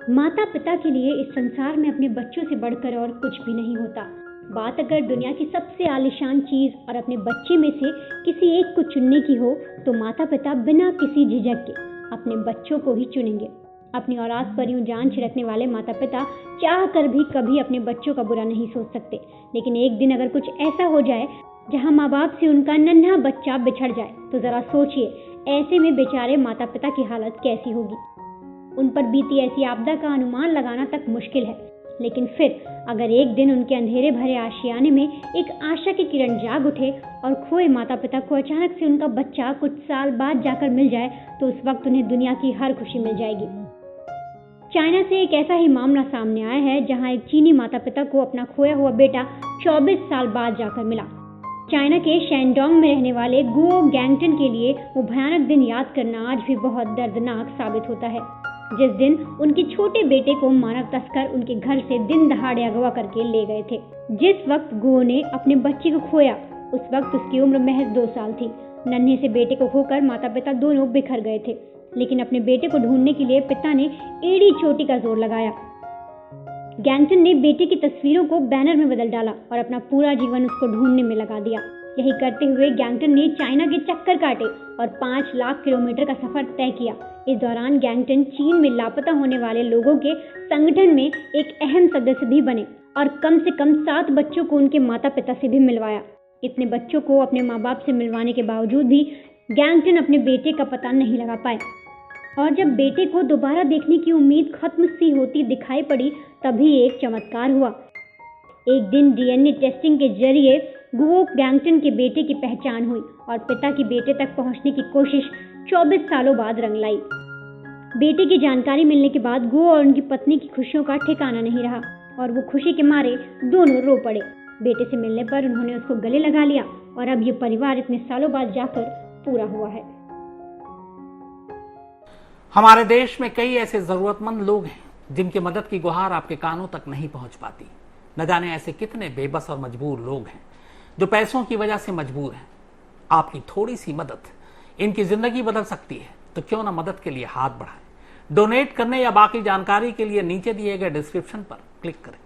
माता पिता के लिए इस संसार में अपने बच्चों से बढ़कर और कुछ भी नहीं होता। बात अगर दुनिया की सबसे आलीशान चीज और अपने बच्चे में से किसी एक को चुनने की हो तो माता पिता बिना किसी झिझक के अपने बच्चों को ही चुनेंगे। अपनी औलाद पर यूं जान छिड़कने वाले माता पिता चाह कर भी कभी अपने बच्चों का बुरा नहीं सोच सकते। लेकिन एक दिन अगर कुछ ऐसा हो जाए जहां माँ बाप से उनका नन्हा बच्चा बिछड़ जाए तो जरा सोचिए, ऐसे में बेचारे माता पिता की हालत कैसी होगी। उन पर बीती ऐसी आपदा का अनुमान लगाना तक मुश्किल है, लेकिन फिर अगर एक दिन उनके अंधेरे भरे आशियाने में एक आशा की किरण जाग उठे और खोए माता पिता को अचानक से उनका बच्चा कुछ साल बाद जाकर मिल जाए तो उस वक्त उन्हें दुनिया की हर खुशी मिल जाएगी। चाइना से एक ऐसा ही मामला सामने आया है जहां एक चीनी माता पिता को अपना खोया हुआ बेटा 24 साल बाद जाकर मिला। चाइना के शेंडोंग में रहने वाले गुओ गैंगटन के लिए वो भयानक दिन याद करना आज भी बहुत दर्दनाक साबित होता है, जिस दिन उनके छोटे बेटे को मानव तस्कर उनके घर से दिन दहाड़े अगवा करके ले गए थे। जिस वक्त गुओ ने अपने बच्चे को खोया उस वक्त उसकी उम्र महज 2 साल थी। नन्हे से बेटे को खोकर माता पिता दोनों बिखर गए थे, लेकिन अपने बेटे को ढूंढने के लिए पिता ने एड़ी चोटी का जोर लगाया। गैंगटन ने बेटे की तस्वीरों को बैनर में बदल डाला और अपना पूरा जीवन उसको ढूंढने में लगा दिया। यही करते हुए गैंगटन ने चाइना के चक्कर काटे और 5 लाख किलोमीटर का सफर तय किया। इस दौरान गैंगटन चीन में लापता होने वाले लोगों के संगठन में एक अहम सदस्य भी बने और कम से कम 7 बच्चों को उनके माता पिता से भी मिलवाया। इतने बच्चों को अपने माँ बाप से मिलवाने के बावजूद भी गैंगटन अपने बेटे का पता नहीं लगा पाए और जब बेटे को दोबारा देखने की उम्मीद खत्म सी होती दिखाई पड़ी तभी एक चमत्कार हुआ। एक दिन डीएनए टेस्टिंग के जरिए गुओ गैंगटन के बेटे की पहचान हुई और पिता की बेटे तक पहुंचने की कोशिश 24 सालों बाद रंग लाई। बेटे की जानकारी मिलने के बाद गुओ और उनकी पत्नी की खुशियों का ठिकाना नहीं रहा और वो खुशी के मारे दोनों रो पड़े। बेटे से मिलने पर उन्होंने उसको गले लगा लिया और अब ये परिवार इतने सालों बाद जाकर पूरा हुआ है। हमारे देश में कई ऐसे जरूरतमंद लोग हैं जिनकी मदद की गुहार आपके कानों तक नहीं पहुंच पाती। न जाने ऐसे कितने बेबस और मजबूर लोग हैं जो पैसों की वजह से मजबूर हैं। आपकी थोड़ी सी मदद इनकी जिंदगी बदल सकती है, तो क्यों ना मदद के लिए हाथ बढ़ाएं। डोनेट करने या बाकी जानकारी के लिए नीचे दिए गए डिस्क्रिप्शन पर क्लिक करें।